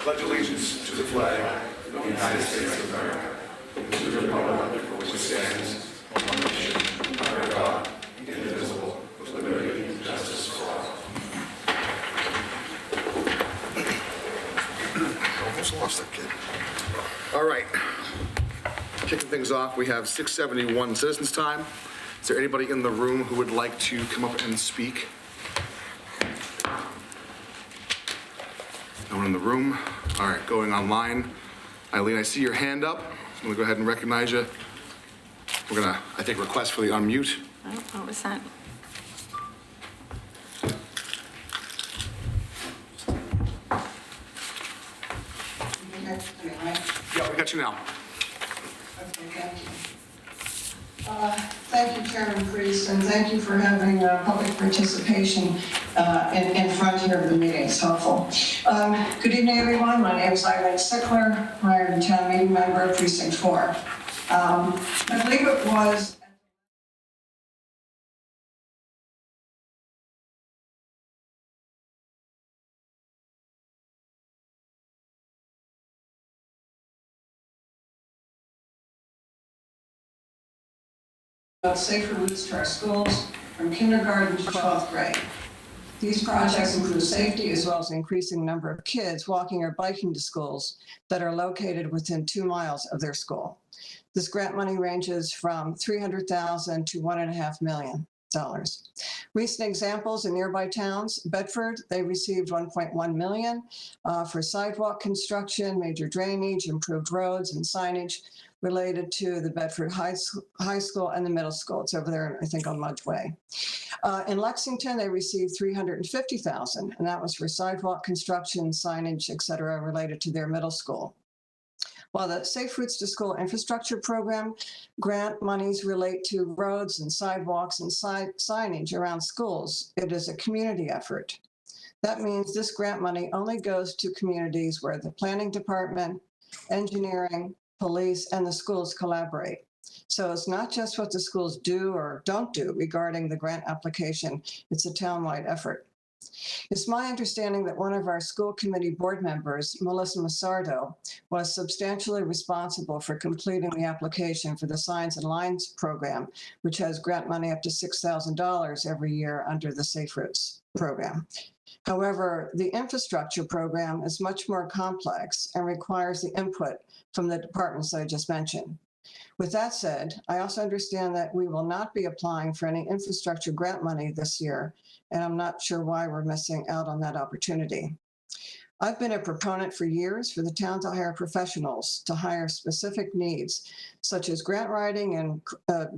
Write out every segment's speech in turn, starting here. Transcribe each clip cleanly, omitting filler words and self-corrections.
Pledge allegiance to the flag of the United States of America and to the republic for which it stands, one nation, under God, indivisible, with liberty and justice for all. Almost lost that kid. All right. Kicking things off, we have 671 citizens time. Is there anybody in the room who would like to come up and speak? No one in the room. All right, going online. Eileen, I see your hand up. I'm gonna go ahead and recognize you. We're gonna, I think, request for the unmute. Oh, what was that? Yeah, we got you now. Okay, thank you. Thank you, Chairman Priest, and thank you for having public participation in front here of the meeting. It's helpful. Good evening, everyone. My name is Eileen Sickler, Iron Town Meeting Member, Precinct 4. I believe it was about safer routes to our schools from kindergarten to 12th grade. These projects improve safety as well as an increasing number of kids walking or biking to schools that are located within 2 miles of their school. This grant money ranges from $300,000 to $1.5 million. Recent examples in nearby towns, Bedford, they received $1.1 million for sidewalk construction, major drainage, improved roads and signage related to the Bedford High School and the middle school. It's over there, I think, on Mudge Way. In Lexington, they received $350,000, and that was for sidewalk construction, signage, et cetera, related to their middle school. While the Safe Routes to School Infrastructure Program grant monies relate to roads and sidewalks and signage around schools, it is a community effort. That means this grant money only goes to communities where the planning department, engineering, police, and the schools collaborate. So it's not just what the schools do or don't do regarding the grant application, it's a town-wide effort. It's my understanding that one of our school committee board members, Melissa Massardo, was substantially responsible for completing the application for the Signs and Lines program, which has grant money up to $6,000 every year under the Safe Routes program. However, the infrastructure program is much more complex and requires the input from the departments I just mentioned. With that said, I also understand that we will not be applying for any infrastructure grant money this year, and I'm not sure why we're missing out on that opportunity. I've been a proponent for years for the town to hire professionals to hire specific needs, such as grant writing and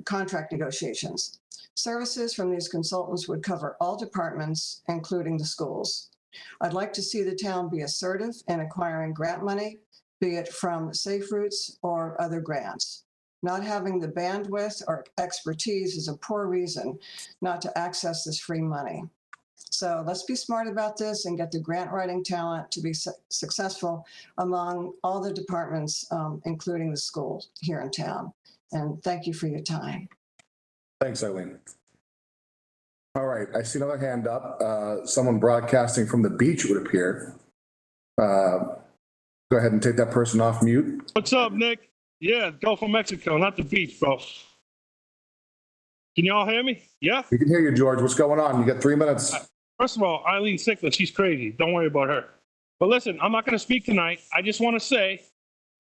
contract negotiations. Services from these consultants would cover all departments, including the schools. I'd like to see the town be assertive in acquiring grant money, be it from Safe Routes or other grants. Not having the bandwidth or expertise is a poor reason not to access this free money. So let's be smart about this and get the grant writing talent to be successful among all the departments, including the schools here in town. And thank you for your time. Thanks, Eileen. All right, I see another hand up. Someone broadcasting from the beach, it would appear. Go ahead and take that person off mute. What's up, Nick? Yeah, Gulf of Mexico, not the beach, bro. Can you all hear me? Yeah? We can hear you, George. What's going on? You got 3 minutes. First of all, Eileen Sickler, she's crazy. Don't worry about her. But listen, I'm not going to speak tonight. I just want to say,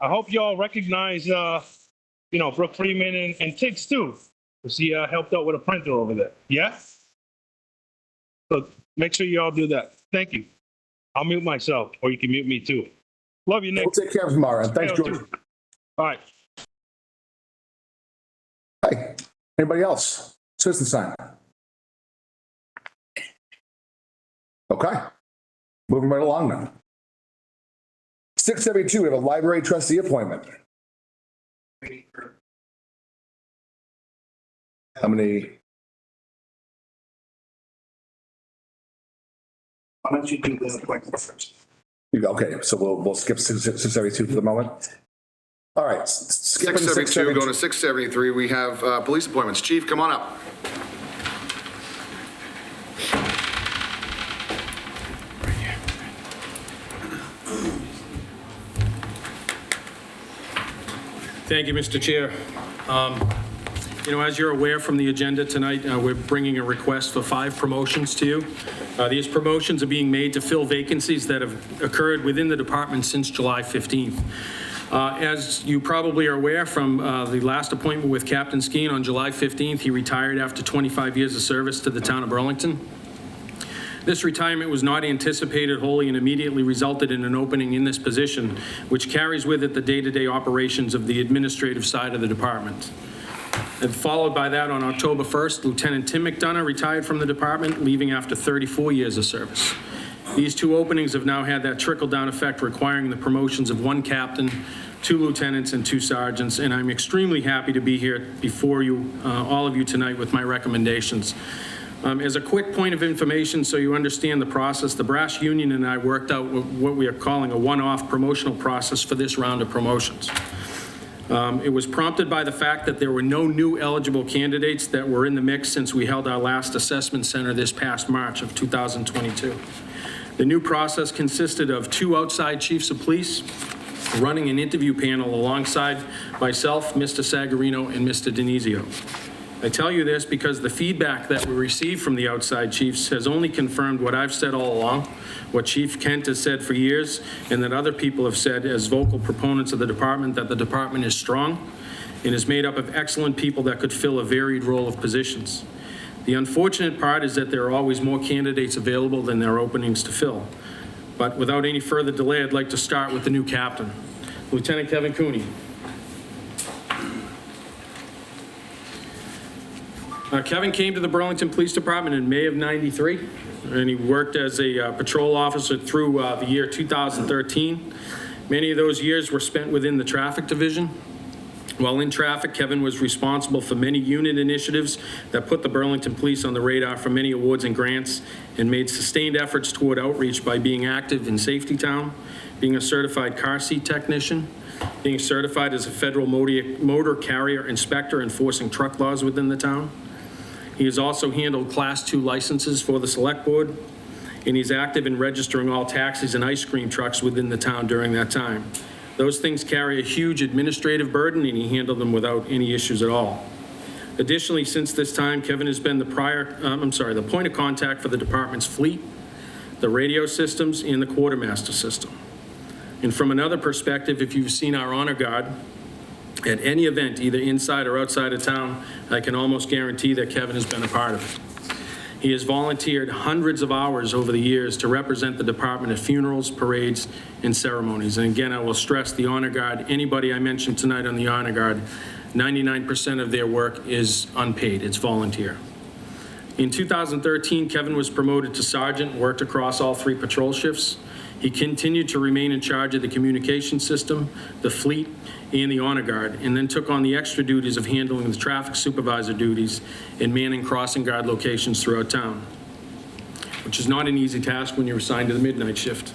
I hope y'all recognize, Brooke Freeman and Tiggs too. She helped out with a printer over there. Yeah? So make sure you all do that. Thank you. I'll mute myself, or you can mute me too. Love you, Nick. We'll take care of him tomorrow. Thanks, George. All right. Hi. Anybody else? Citizen sign. Okay. Moving right along now. 672, we have a library trustee appointment. How many? Why don't you do the appointment first? Okay, so we'll skip 672 for the moment. All right, skipping 672, going to 673, we have police appointments. Chief, come on up. Thank you, Mr. Chair. As you're aware from the agenda tonight, we're bringing a request for 5 promotions to you. These promotions are being made to fill vacancies that have occurred within the department since July 15th. As you probably are aware from the last appointment with Captain Skeen on July 15th, he retired after 25 years of service to the town of Burlington. This retirement was not anticipated wholly and immediately resulted in an opening in this position, which carries with it the day-to-day operations of the administrative side of the department. And followed by that, on October 1st, Lieutenant Tim McDonough retired from the department, leaving after 34 years of service. These 2 openings have now had that trickle-down effect, requiring the promotions of 1 captain, 2 lieutenants, and 2 sergeants, and I'm extremely happy to be here before you, all of you tonight, with my recommendations. As a quick point of information, so you understand the process, the brass union and I worked out what we are calling a one-off promotional process for this round of promotions. It was prompted by the fact that there were no new eligible candidates that were in the mix since we held our last assessment center this past March of 2022. The new process consisted of 2 outside chiefs of police running an interview panel alongside myself, Mr. Sagarino, and Mr. Denizio. I tell you this because the feedback that we received from the outside chiefs has only confirmed what I've said all along, what Chief Kent has said for years, and that other people have said as vocal proponents of the department, that the department is strong and is made up of excellent people that could fill a varied role of positions. The unfortunate part is that there are always more candidates available than there are openings to fill. But without any further delay, I'd like to start with the new captain, Lieutenant Kevin Cooney. Kevin came to the Burlington Police Department in May of '93, and he worked as a patrol officer through the year 2013. Many of those years were spent within the traffic division. While in traffic, Kevin was responsible for many unit initiatives that put the Burlington Police on the radar for many awards and grants, and made sustained efforts toward outreach by being active in Safety Town, being a certified car seat technician, being certified as a federal motor carrier inspector enforcing truck laws within the town. He has also handled Class 2 licenses for the Select Board, and he's active in registering all taxis and ice cream trucks within the town during that time. Those things carry a huge administrative burden, and he handled them without any issues at all. Additionally, since this time, Kevin has been the point of contact for the department's fleet, the radio systems, and the quartermaster system. And from another perspective, if you've seen our honor guard, at any event, either inside or outside of town, I can almost guarantee that Kevin has been a part of it. He has volunteered hundreds of hours over the years to represent the department at funerals, parades, and ceremonies. And again, I will stress the honor guard, anybody I mentioned tonight on the honor guard, 99% of their work is unpaid, it's volunteer. In 2013, Kevin was promoted to sergeant, worked across all 3 patrol shifts. He continued to remain in charge of the communication system, the fleet, and the honor guard, and then took on the extra duties of handling the traffic supervisor duties and manning crossing guard locations throughout town, which is not an easy task when you're assigned to the midnight shift.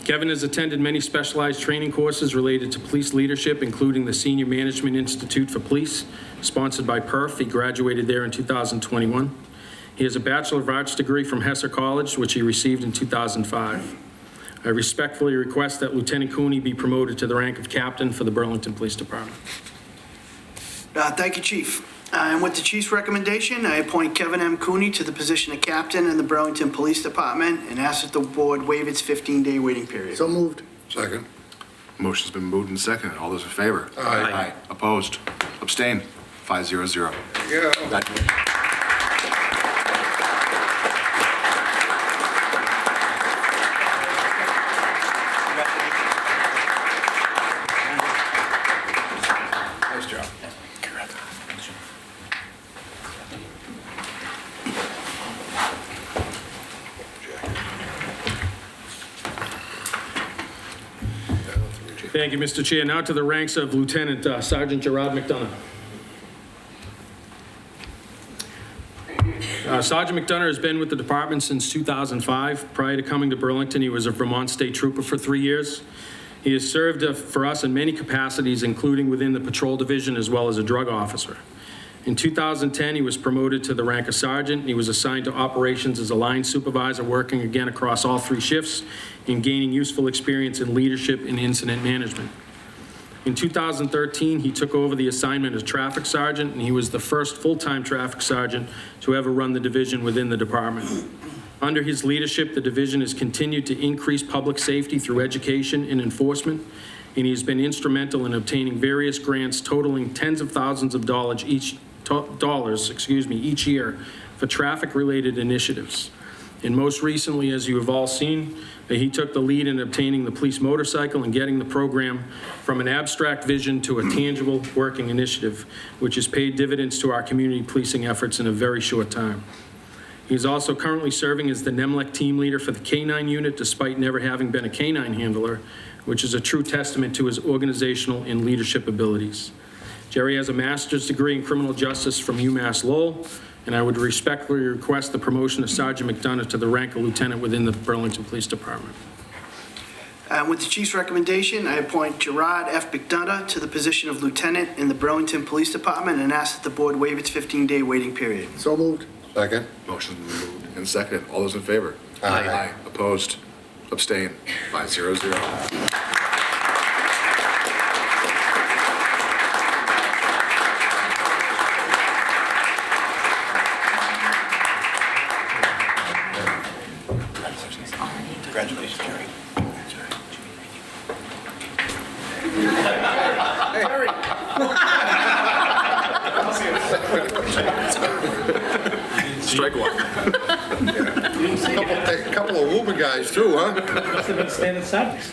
Kevin has attended many specialized training courses related to police leadership, including the Senior Management Institute for Police, sponsored by PERF. He graduated there in 2021. He has a Bachelor of Arts degree from Hesser College, which he received in 2005. I respectfully request that Lieutenant Cooney be promoted to the rank of captain for the Burlington Police Department. Thank you, Chief. And with the Chief's recommendation, I appoint Kevin M. Cooney to the position of captain in the Burlington Police Department and ask that the board waive its 15-day waiting period. So moved. Second. Motion's been moved and seconded. All those in favor? Aye. Opposed? Abstained? 5-0-0. Yeah. Nice job. Thank you, Mr. Chair. Now to the ranks of Lieutenant Sergeant Gerard McDonough. Sergeant McDonough has been with the department since 2005. Prior to coming to Burlington, he was a Vermont State Trooper for 3 years. He has served for us in many capacities, including within the patrol division as well as a drug officer. In 2010, he was promoted to the rank of sergeant. He was assigned to operations as a line supervisor, working again across all 3 shifts and gaining useful experience in leadership and incident management. In 2013, he took over the assignment as traffic sergeant, and he was the first full-time traffic sergeant to ever run the division within the department. Under his leadership, the division has continued to increase public safety through education and enforcement, and he's been instrumental in obtaining various grants totaling tens of thousands of dollars each year for traffic-related initiatives. And most recently, as you have all seen, he took the lead in obtaining the police motorcycle and getting the program from an abstract vision to a tangible working initiative, which has paid dividends to our community policing efforts in a very short time. He's also currently serving as the NEMLEC team leader for the K-9 unit, despite never having been a K-9 handler, which is a true testament to his organizational and leadership abilities. Jerry has a master's degree in criminal justice from UMass Lowell, and I would respectfully request the promotion of Sergeant McDonough to the rank of lieutenant within the Burlington Police Department. With the chief's recommendation, I appoint Gerard F. McDonough to the position of lieutenant in the Burlington Police Department and ask that the board waive its 15-day waiting period. So moved. Second. Motion moved and seconded. All those in favor? Aye. Opposed? Abstain? 5-0-0. Congratulations, Jerry. Strike one. A couple of woman guys too, huh? Must have been standing sideways.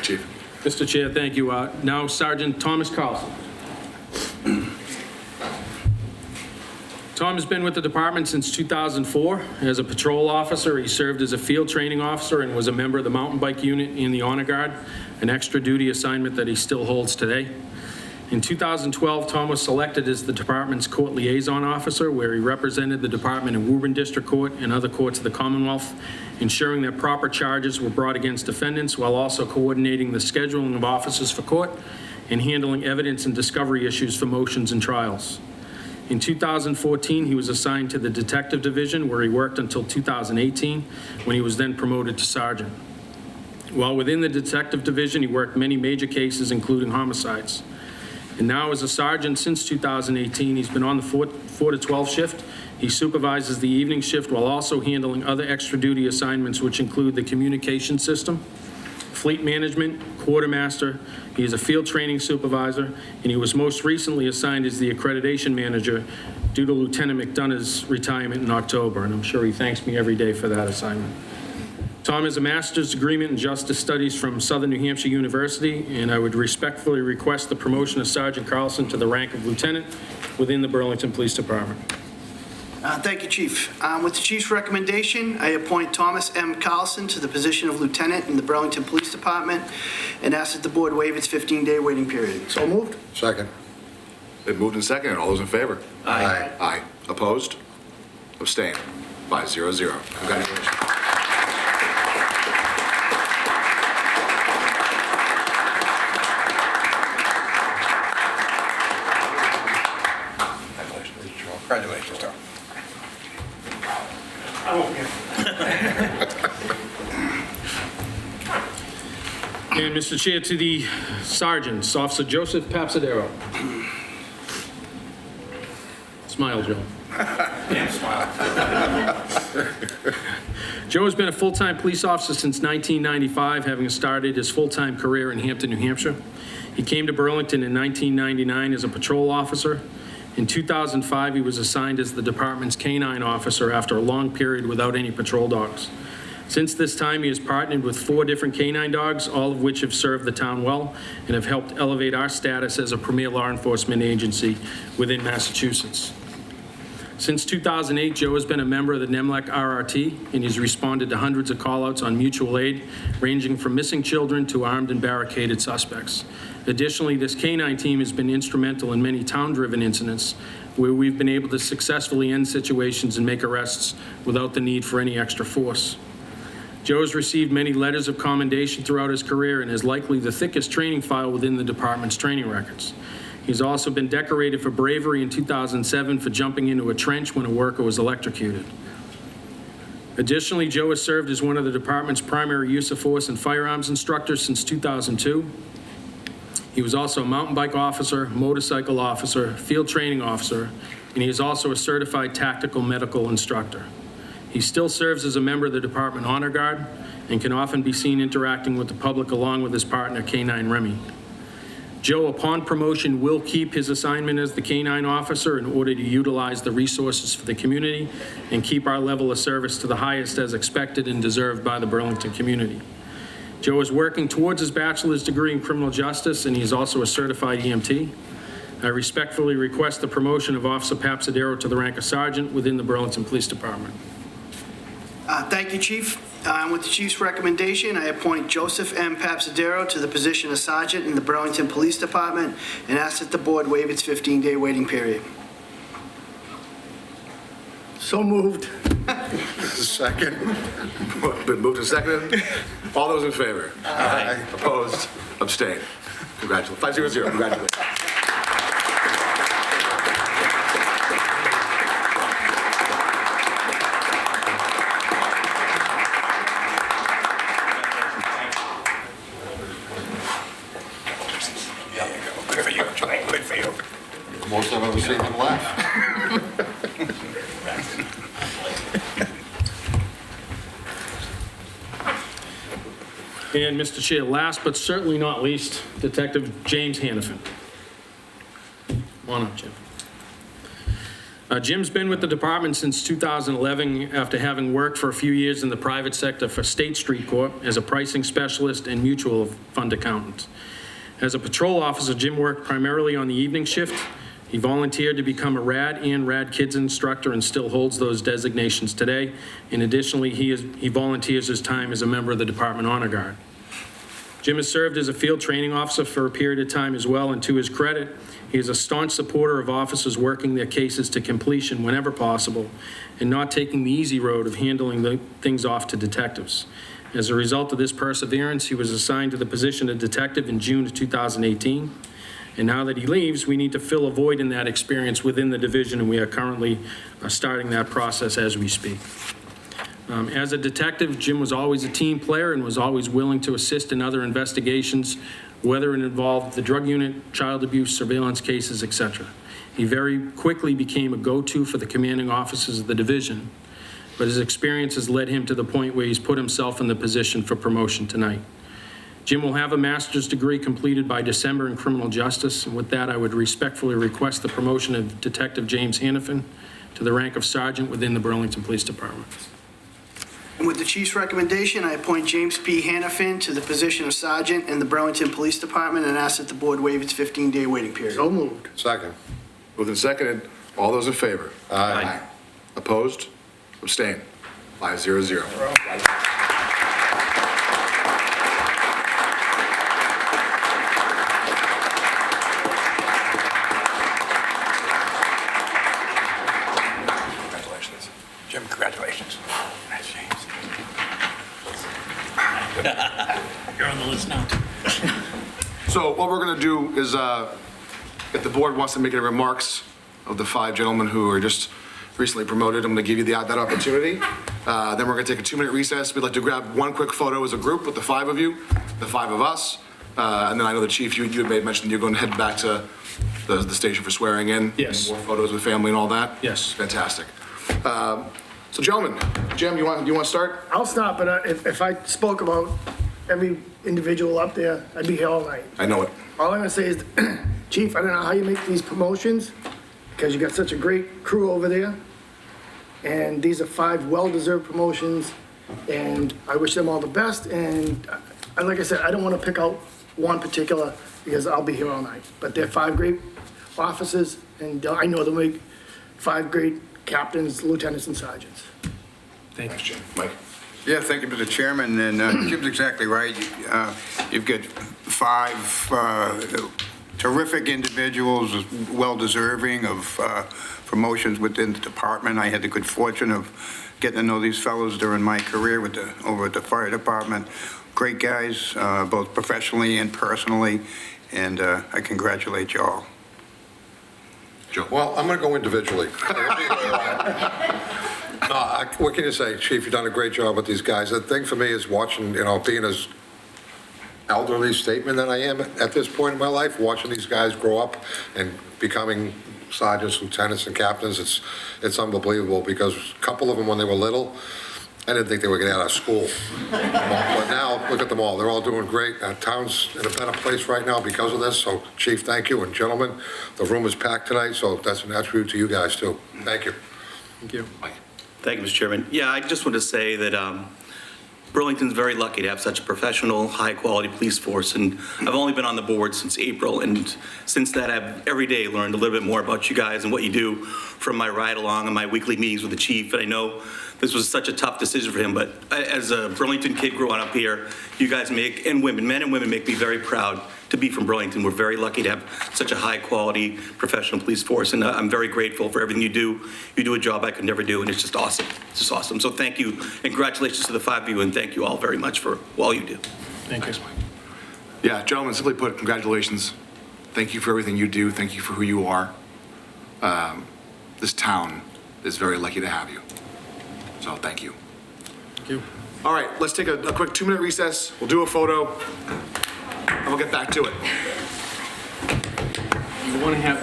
Chief. Mr. Chair, thank you. Now Sergeant Thomas Carlson. Tom has been with the department since 2004. As a patrol officer, he served as a field training officer and was a member of the mountain bike unit in the Honor Guard, an extra duty assignment that he still holds today. In 2012, Tom was selected as the department's court liaison officer, where he represented the department in Woburn District Court and other courts of the Commonwealth, ensuring that proper charges were brought against defendants while also coordinating the scheduling of officers for court and handling evidence and discovery issues for motions and trials. In 2014, he was assigned to the Detective Division, where he worked until 2018, when he was then promoted to sergeant. While within the Detective Division, he worked many major cases, including homicides. And now as a sergeant since 2018, he's been on the 4 to 12 shift. He supervises the evening shift while also handling other extra duty assignments, which include the communication system, fleet management, quartermaster. He is a field training supervisor, and he was most recently assigned as the accreditation manager due to Lieutenant McDonough's retirement in October, and I'm sure he thanks me every day for that assignment. Tom has a master's degree in justice studies from Southern New Hampshire University, and I would respectfully request the promotion of Sergeant Carlson to the rank of lieutenant within the Burlington Police Department. Thank you, Chief. With the chief's recommendation, I appoint Thomas M. Carlson to the position of lieutenant in the Burlington Police Department and ask that the board waive its 15-day waiting period. So moved. Second. Been moved and seconded. All those in favor? Aye. Aye. Opposed? Abstain? 5-0-0. Congratulations. Congratulations, Tom. And Mr. Chair, to the sergeants, Officer Joseph Papsadero. Smile, Joe. Joe has been a full-time police officer since 1995, having started his full-time career in Hampton, New Hampshire. He came to Burlington in 1999 as a patrol officer. In 2005, he was assigned as the department's K-9 officer after a long period without any patrol dogs. Since this time, he has partnered with 4 different K-9 dogs, all of which have served the town well and have helped elevate our status as a premier law enforcement agency within Massachusetts. Since 2008, Joe has been a member of the NEMLEC RRT, and he's responded to hundreds of callouts on mutual aid, ranging from missing children to armed and barricaded suspects. Additionally, this K-9 team has been instrumental in many town-driven incidents where we've been able to successfully end situations and make arrests without the need for any extra force. Joe has received many letters of commendation throughout his career and is likely the thickest training file within the department's training records. He's also been decorated for bravery in 2007 for jumping into a trench when a worker was electrocuted. Additionally, Joe has served as one of the department's primary use of force and firearms instructors since 2002. He was also a mountain bike officer, motorcycle officer, field training officer, and he is also a certified tactical medical instructor. He still serves as a member of the Department Honor Guard and can often be seen interacting with the public along with his partner, K-9 Remy. Joe, upon promotion, will keep his assignment as the K-9 officer in order to utilize the resources for the community and keep our level of service to the highest as expected and deserved by the Burlington community. Joe is working towards his bachelor's degree in criminal justice, and he is also a certified EMT. I respectfully request the promotion of Officer Papsadero to the rank of sergeant within the Burlington Police Department. Thank you, Chief. And with the Chief's recommendation, I appoint Joseph M. Papsadero to the position of Sergeant in the Burlington Police Department and ask that the board waive its 15-day waiting period. So moved. Second. Been moved and seconded. All those in favor? Aye. Opposed? Abstained. Congratulations. 500. Congratulations. Good for you, Joe. Good for you. Most I've ever seen him laugh. And Mr. Chair, last but certainly not least, Detective James Hannafin. Come on up, Jim. Jim's been with the department since 2011 after having worked for a few years in the private sector for State Street Corp. as a pricing specialist and mutual fund accountant. As a patrol officer, Jim worked primarily on the evening shift. He volunteered to become a RAD and RAD Kids instructor and still holds those designations today. And additionally, he volunteers his time as a member of the Department Honor Guard. Jim has served as a field training officer for a period of time as well, and to his credit, he is a staunch supporter of officers working their cases to completion whenever possible and not taking the easy road of handling the things off to detectives. As a result of this perseverance, he was assigned to the position of detective in June of 2018. And now that he leaves, we need to fill a void in that experience within the division, and we are currently starting that process as we speak. As a detective, Jim was always a team player and was always willing to assist in other investigations, whether it involved the drug unit, child abuse, surveillance cases, etc. He very quickly became a go-to for the commanding officers of the division, but his experience has led him to the point where he's put himself in the position for promotion tonight. Jim will have a master's degree completed by December in criminal justice, and with that, I would respectfully request the promotion of Detective James Hannafin to the rank of sergeant within the Burlington Police Department. And with the Chief's recommendation, I appoint James P. Hannafin to the position of Sergeant in the Burlington Police Department and ask that the board waive its 15-day waiting period. So moved. Second. Moved and seconded. All those in favor? Aye. Opposed? Abstained. 500. Congratulations. Jim, congratulations. That's James. You're on the list now. So what we're going to do is, if the board wants to make any remarks of the 5 gentlemen who are just recently promoted, I'm going to give you that opportunity. Then we're going to take a 2-minute recess. We'd like to grab one quick photo as a group with the 5 of you, the 5 of us. And then I know the chief, you had made mention you're going to head back to the station for swearing in. Yes. More photos with family and all that. Yes. Fantastic. So gentlemen, Jim, you want to start? I'll stop, but if I spoke about every individual up there, I'd be here all night. I know it. All I'm gonna say is, Chief, I don't know how you make these promotions, because you got such a great crew over there. And these are 5 well-deserved promotions, and I wish them all the best. And like I said, I don't want to pick out one particular, because I'll be here all night. But they're 5 great officers, and I know they'll make 5 great captains, lieutenants, and sergeants. Thanks, Jim. Mike? Yeah, thank you, Mr. Chairman, and Jim's exactly right. You've got 5 terrific individuals, well-deserving of promotions within the department. I had the good fortune of getting to know these fellows during my career over at the fire department. Great guys, both professionally and personally, and I congratulate you all. Joe? Well, I'm going to go individually. What can you say, Chief? You've done a great job with these guys. The thing for me is watching, being as elderly statesman than I am at this point in my life, watching these guys grow up and becoming sergeants, lieutenants, and captains. It's unbelievable because a couple of them, when they were little, I didn't think they would get out of school. But now, look at them all. They're all doing great. Town's in a better place right now because of this. So, Chief, thank you. And gentlemen, the room is packed tonight, so that's an attribute to you guys, too. Thank you. Thank you. Thank you, Mr. Chairman. Yeah, I just want to say that Burlington's very lucky to have such a professional, high-quality police force, and I've only been on the board since April, and since that, I've every day learned a little bit more about you guys and what you do from my ride-along and my weekly meetings with the chief, and I know this was such a tough decision for him, but as a Burlington kid growing up here, you guys make, and women, men and women make me very proud to be from Burlington. We're very lucky to have such a high-quality professional police force, and I'm very grateful for everything you do. You do a job I could never do, and it's just awesome. It's just awesome. So thank you, and congratulations to the 5 of you, and thank you all very much for all you do. Thank you. Yeah, gentlemen, simply put, congratulations. Thank you for everything you do. Thank you for who you are. This town is very lucky to have you. So thank you. Thank you. All right, let's take a quick 2-minute recess. We'll do a photo, and we'll get back to it. You want to have